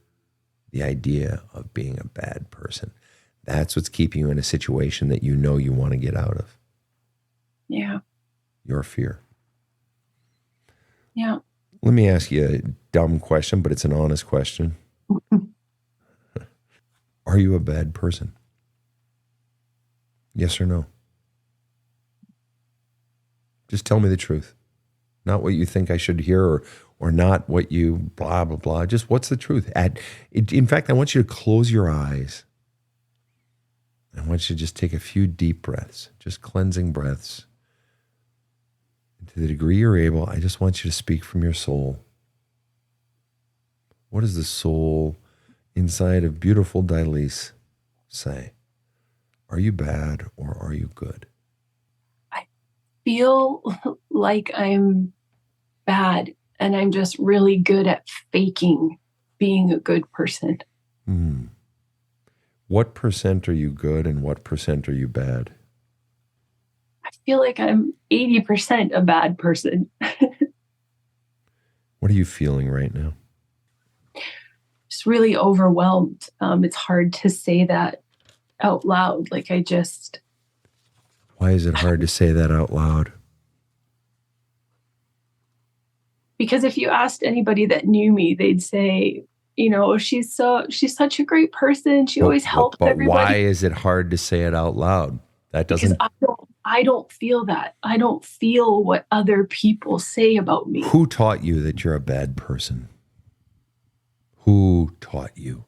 the idea of being a bad person. That's what's keeping you in a situation that you know you want to get out of. Yeah. Your fear. Yeah. Let me ask you a dumb question, but it's an honest question. Are you a bad person? Yes or no? Just tell me the truth. Not what you think I should hear or not what you blah, blah, blah. Just what's the truth? In fact, I want you to close your eyes. I want you to just take a few deep breaths, just cleansing breaths. And to the degree you're able, I just want you to speak from your soul. What does the soul inside of beautiful Dilese say? Are you bad or are you good? Feel like I'm bad and I'm just really good at faking being a good person. What percent are you good and what percent are you bad? I feel like I'm 80% a bad person. What are you feeling right now? Just really overwhelmed. It's hard to say that out loud. Like Why is it hard to say that out loud? Because if you asked anybody that knew me, they'd say, she's such a great person. She always helps everybody. Why is it hard to say it out loud? That doesn't. Because I don't feel that. I don't feel what other people say about me. Who taught you that you're a bad person? Who taught you?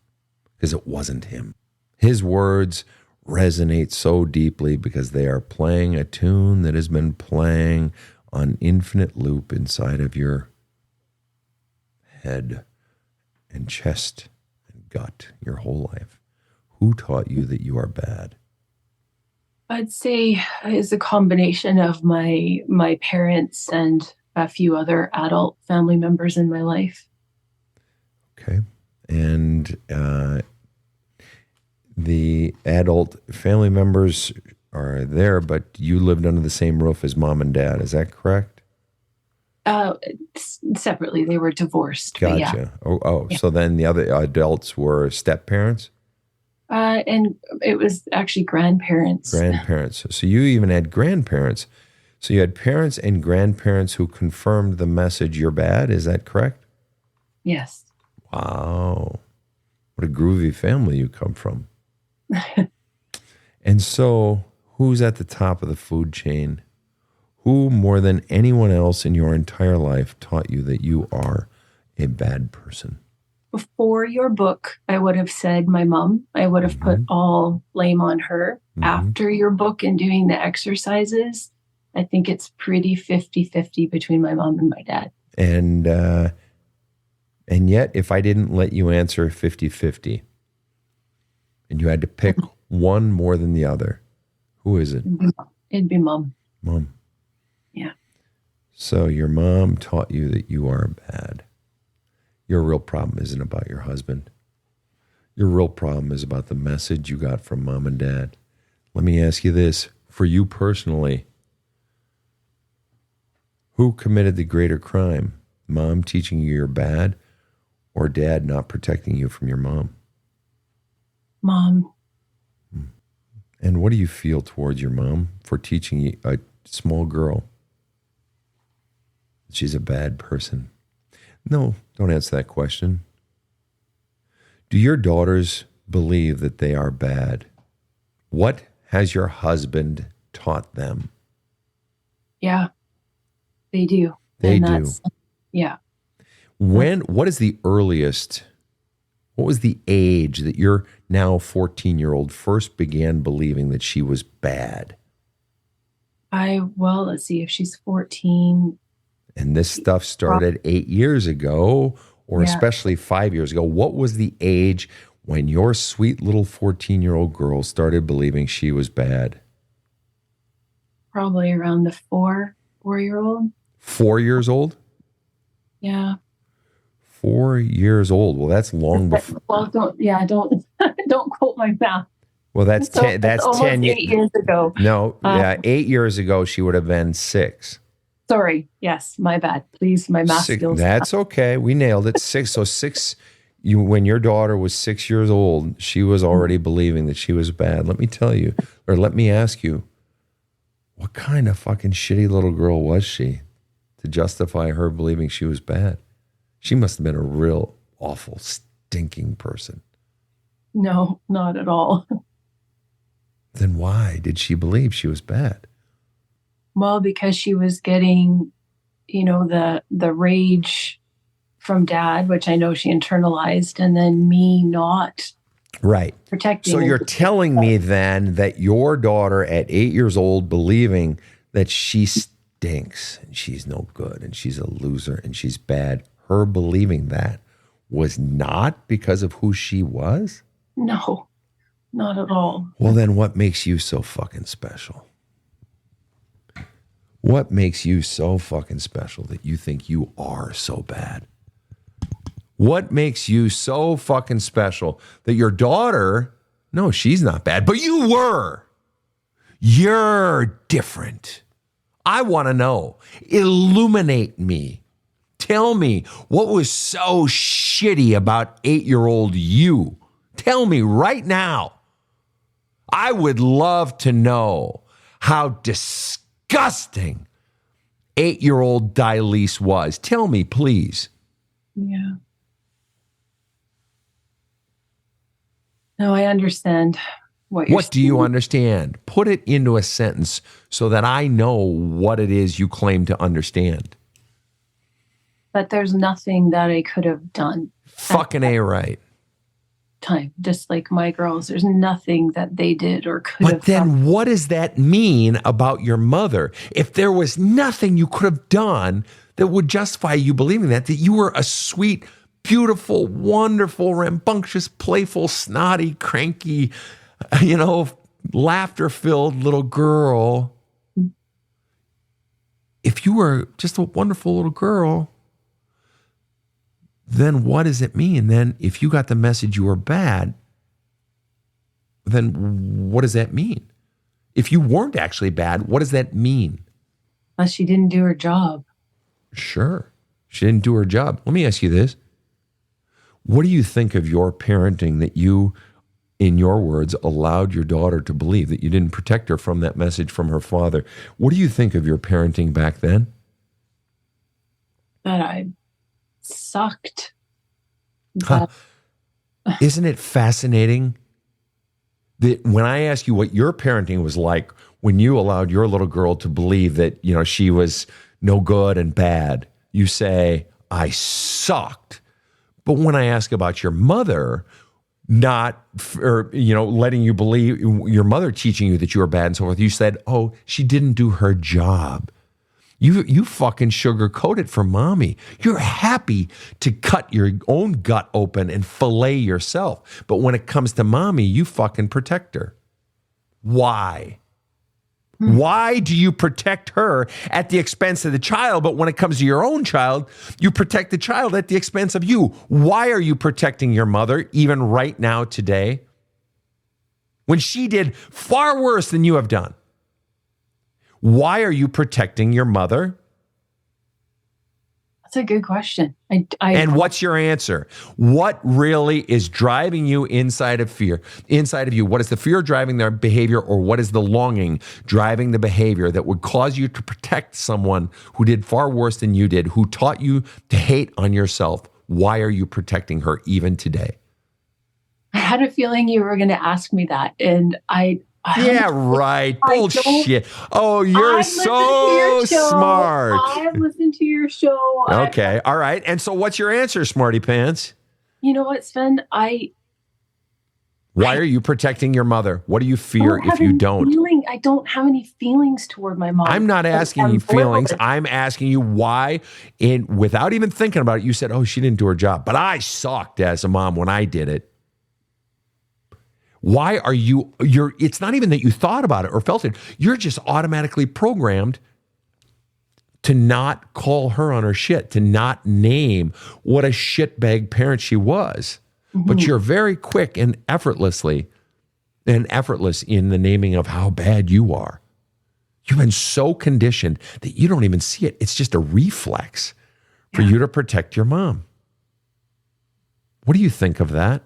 Because it wasn't him. His words resonate so deeply because they are playing a tune that has been playing on infinite loop inside of your head and chest and gut your whole life. Who taught you that you are bad? I'd say it's a combination of my parents and a few other adult family members in my life. Okay. And the adult family members are there, but you lived under the same roof as mom and dad. Is that correct? Separately. They were divorced. Gotcha. Yeah. Yeah. So then the other adults were step parents? And it was actually grandparents. Grandparents. So you even had grandparents. So you had parents and grandparents who confirmed the message, you're bad. Is that correct? Yes. Wow. What a groovy family you come from. And so who's at the top of the food chain? Who more than anyone else in your entire life taught you that you are a bad person? Before your book, I would have said my mom. I would have put all blame on her. After your book and doing the exercises, I think it's pretty 50-50 between my mom and my dad. And yet, if I didn't let you answer 50-50, and you had to pick one more than the other, who is it? It'd be mom. Mom. Yeah. So your mom taught you that you are bad. Your real problem isn't about your husband. Your real problem is about the message you got from mom and dad. Let me ask you this. For you personally, who committed the greater crime? Mom teaching you you're bad or dad not protecting you from your mom? Mom. And what do you feel towards your mom for teaching you, a small girl, she's a bad person? No, don't answer that question. Do your daughters believe that they are bad? What has your husband taught them? Yeah, they do. They do. Yeah. What is the earliest, what was the age that your now 14-year-old first began believing that she was bad? Let's see, if she's 14. And this stuff started 8 years ago, or especially 5 years ago. What was the age when your sweet little 14-year-old girl started believing she was bad? Probably around the 4-year-old. 4 years old? Yeah. 4 years old. Well, that's long before. Well, don't don't quote my math. Well, that's So that's almost 10 8 years ago. No, 8 years ago she would have been 6. Sorry. Yes, my bad. Please, my math skills. That's okay. We nailed it. 6. So 6. When your daughter was 6 years old, she was already believing that she was bad. Let me tell you, or let me ask you, what kind of fucking shitty little girl was she to justify her believing she was bad? She must have been a real awful, stinking person. No, not at all. Then why did she believe she was bad? Well, because she was getting, the rage from dad, which I know she internalized, and then me not protecting. So you're telling me then that your daughter at 8 years old believing that she stinks and she's no good and she's a loser and she's bad, her believing that was not because of who she was? No, not at all. Well, then what makes you so fucking special? What makes you so fucking special that you think you are so bad? What makes you so fucking special that your daughter, no, she's not bad, but you were. You're different. I want to know. Illuminate me. Tell me what was so shitty about 8-year-old you. Tell me right now. I would love to know how disgusting 8-year-old Dilese was. Tell me, please. Yeah. No, I understand what you're saying. What do you understand? Put it into a sentence so that I know what it is you claim to understand. But there's nothing that I could have done. Fucking A right. Time, just like my girls, there's nothing that they did or could have But then done. what does that mean about your mother? If there was nothing you could have done that would justify you believing that you were a sweet, beautiful, wonderful, rambunctious, playful, snotty, cranky, laughter-filled little girl. If you were just a wonderful little girl, then what does it mean? Then if you got the message you were bad, then what does that mean? If you weren't actually bad, what does that mean? She didn't do her job. Sure. She didn't do her job. Let me ask you this. What do you think of your parenting that you, in your words, allowed your daughter to believe, that you didn't protect her from that message from her father? What do you think of your parenting back then? That I sucked. Huh. Isn't it fascinating that when I ask you what your parenting was like when you allowed your little girl to believe that, she was no good and bad, you say, I sucked. But when I ask about your mother, letting you believe, your mother teaching you that you were bad and so forth, you said, oh, she didn't do her job. You fucking sugarcoat it for mommy. You're happy to cut your own gut open and fillet yourself. But when it comes to mommy, you fucking protect her. Why? Why do you protect her at the expense of the child? But when it comes to your own child, you protect the child at the expense of you. Why are you protecting your mother even right now today when she did far worse than you have done? Why are you protecting your mother? That's a good question. And what's your answer? What really is driving you inside of fear? Inside of you, what is the fear driving their behavior, or what is the longing driving the behavior that would cause you to protect someone who did far worse than you did, who taught you to hate on yourself? Why are you protecting her even today? I had a feeling you were going to ask me that, and yeah, right. Bullshit. Oh, you're so smart. I listened to your show. Okay. All right. And so what's your answer, Smarty Pants? You know what, Sven? Why are you protecting your mother? What do you fear if you don't? I don't have any feelings toward my mom. I'm not asking you feelings. I'm asking you why, without even thinking about it, you said, oh, she didn't do her job. But I sucked as a mom when I did it. Why are it's not even that you thought about it or felt it. You're just automatically programmed to not call her on her shit, to not name what a shitbag parent she was. Mm-hmm. But you're very quick and effortless in the naming of how bad you are. You've been so conditioned that you don't even see it. It's just a reflex for you to protect your mom. What do you think of that?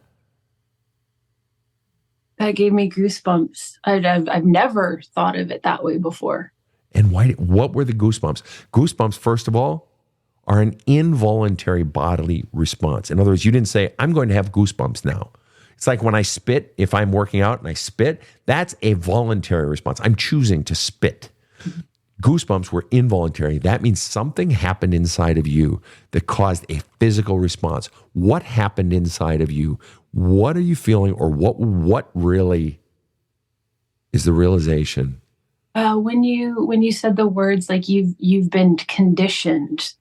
That gave me goosebumps. I've never thought of it that way before. And what were the goosebumps? Goosebumps, first of all, are an involuntary bodily response. In other words, you didn't say, I'm going to have goosebumps now. It's like when I spit, if I'm working out and I spit, that's a voluntary response. I'm choosing to spit. Goosebumps were involuntary. That means something happened inside of you that caused a physical response. What happened inside of you? What are you feeling, or what really is the realization? When you said the words like you've been conditioned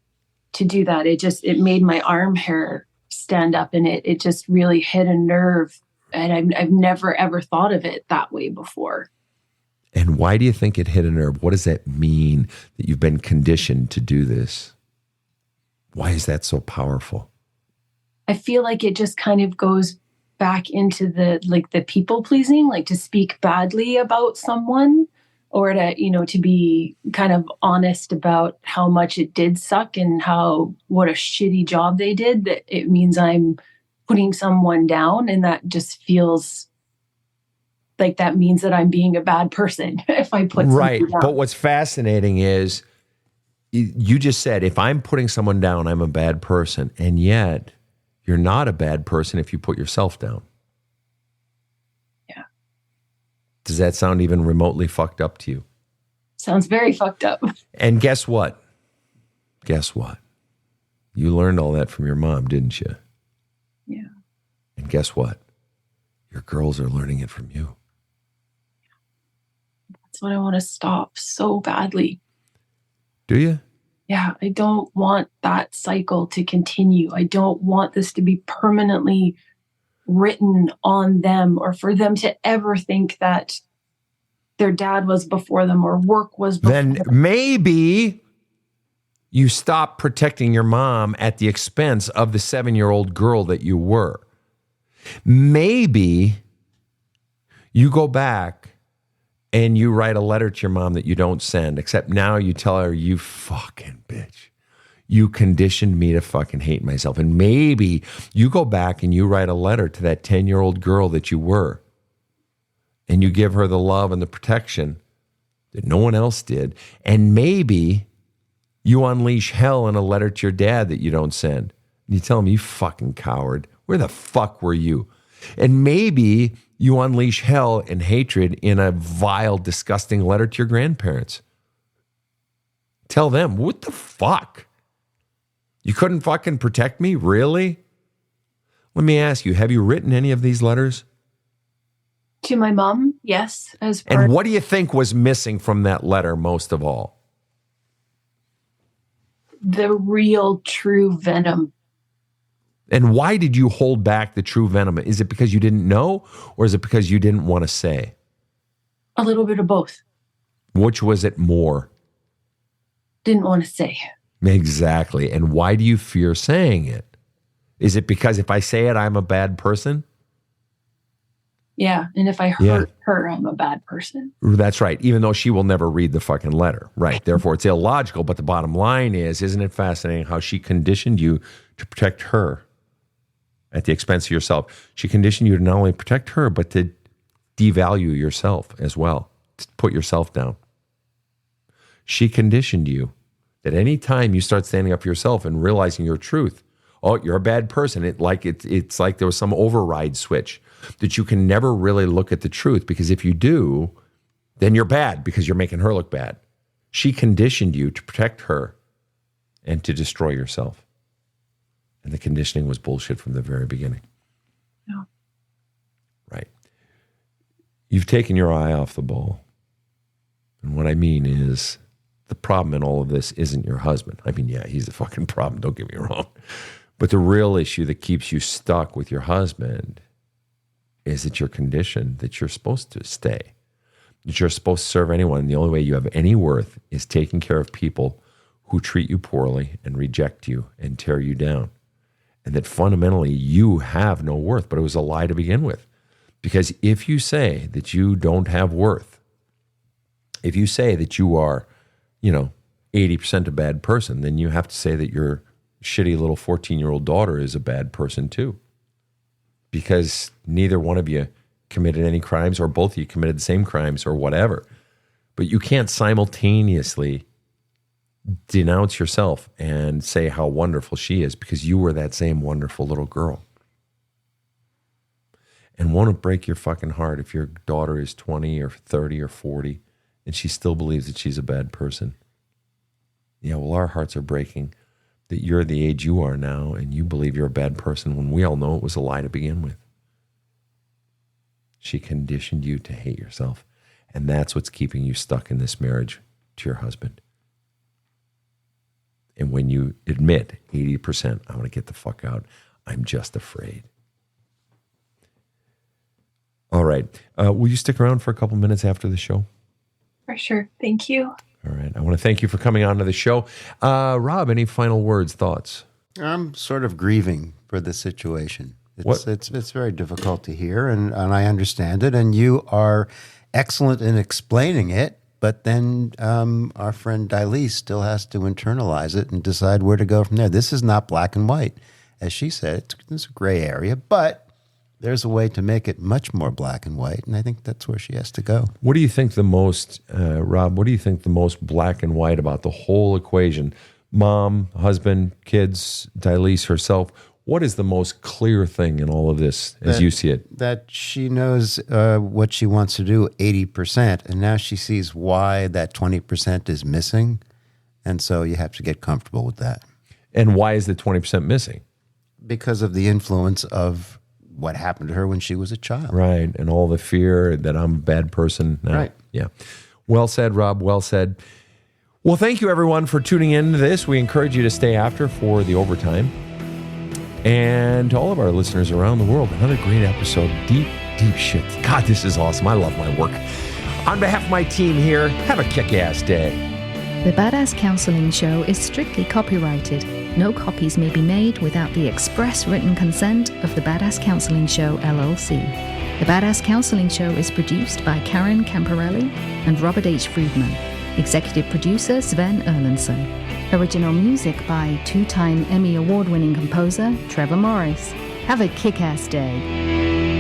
to do that, it made my arm hair stand up, and it just really hit a nerve, and I've never ever thought of it that way before. And why do you think it hit a nerve? What does that mean that you've been conditioned to do this? Why is that so powerful? I feel like it just kind of goes back into the people pleasing, like to speak badly about someone, or to be kind of honest about how much it did suck and what a shitty job they did. That it means I'm putting someone down, and that just feels like that means that I'm being a bad person if I put right. Down. But what's fascinating is you just said, if I'm putting someone down, I'm a bad person. And yet you're not a bad person if you put yourself down. Yeah. Does that sound even remotely fucked up to you? Sounds very fucked up. And guess what? You learned all that from your mom, didn't you? Yeah. And guess what? Your girls are learning it from you. That's what I want to stop so badly. Do you? Yeah, I don't want that cycle to continue. I don't want this to be permanently written on them, or for them to ever think that their dad was before them or work was before them. Then maybe you stop protecting your mom at the expense of the 7-year-old girl that you were. Maybe you go back and you write a letter to your mom that you don't send, except now you tell her, you fucking bitch. You conditioned me to fucking hate myself. And maybe you go back and you write a letter to that 10-year-old girl that you were, and you give her the love and the protection that no one else did. And maybe you unleash hell in a letter to your dad that you don't send. And you tell him, you fucking coward. Where the fuck were you? And maybe you unleash hell and hatred in a vile, disgusting letter to your grandparents. Tell them, what the fuck? You couldn't fucking protect me? Really? Let me ask you, have you written any of these letters? To my mom, yes. And what do you think was missing from that letter most of all? The real, true venom. And why did you hold back the true venom? Is it because you didn't know, or is it because you didn't want to say? A little bit of both. Which was it more? Didn't want to say. Exactly. And why do you fear saying it? Is it because if I say it, I'm a bad person? Yeah. And if I hurt her, I'm a bad person. That's right. Even though she will never read the fucking letter. Right. Therefore, it's illogical. But the bottom line is, isn't it fascinating how she conditioned you to protect her at the expense of yourself? She conditioned you to not only protect her, but to devalue yourself as well, to put yourself down. She conditioned you that any time you start standing up for yourself and realizing your truth, oh, you're a bad person. It's like there was some override switch that you can never really look at the truth, because if you do, then you're bad because you're making her look bad. She conditioned you to protect her and to destroy yourself. And the conditioning was bullshit from the very beginning. Yeah. Right. You've taken your eye off the ball. And what I mean is, the problem in all of this isn't your husband. I mean, yeah, he's the fucking problem, don't get me wrong. But the real issue that keeps you stuck with your husband is that you're conditioned that you're supposed to stay, that you're supposed to serve anyone. And the only way you have any worth is taking care of people who treat you poorly and reject you and tear you down. And that fundamentally you have no worth, but it was a lie to begin with. Because if you say that you don't have worth, if you say that you are, 80% a bad person, then you have to say that your shitty little 14-year-old daughter is a bad person too. Because neither one of you committed any crimes, or both of you committed the same crimes, or whatever. But you can't simultaneously denounce yourself and say how wonderful she is, because you were that same wonderful little girl. And won't it break your fucking heart if your daughter is 20 or 30 or 40 and she still believes that she's a bad person? Yeah, well, our hearts are breaking that you're the age you are now and you believe you're a bad person when we all know it was a lie to begin with. She conditioned you to hate yourself. And that's what's keeping you stuck in this marriage to your husband. And when you admit 80%, I want to get the fuck out, I'm just afraid. All right. Will you stick around for a couple minutes after the show? For sure. Thank you. All right. I want to thank you for coming on to the show. Rob, any final words, thoughts? I'm sort of grieving for the situation. What? It's very difficult to hear, and I understand it. And you are excellent in explaining it, but then our friend Dilese still has to internalize it and decide where to go from there. This is not black and white. As she said, it's a gray area, but there's a way to make it much more black and white, and I think that's where she has to go. What do you think the most, Rob, what do you think the most black and white about the whole equation? Mom, husband, kids, Dilese herself. What is the most clear thing in all of this as you see it? That she knows what she wants to do 80%, and now she sees why that 20% is missing, and so you have to get comfortable with that. And why is the 20% missing? Because of the influence of what happened to her when she was a child. Right, and all the fear that I'm a bad person now. Right. Yeah. Well said, Rob, well said. Well, thank you, everyone, for tuning in to this. We encourage you to stay after for the overtime. And to all of our listeners around the world, another great episode. Deep, deep shit. God, this is awesome. I love my work. On behalf of my team here, have a kick-ass day. The Badass Counseling Show is strictly copyrighted. No copies may be made without the express written consent of the Badass Counseling Show, LLC. The Badass Counseling Show is produced by Karen Camparelli and Robert H. Friedman. Executive producer Sven Erlandson. Original music by two-time Emmy Award-winning composer Trevor Morris. Have a kick-ass day.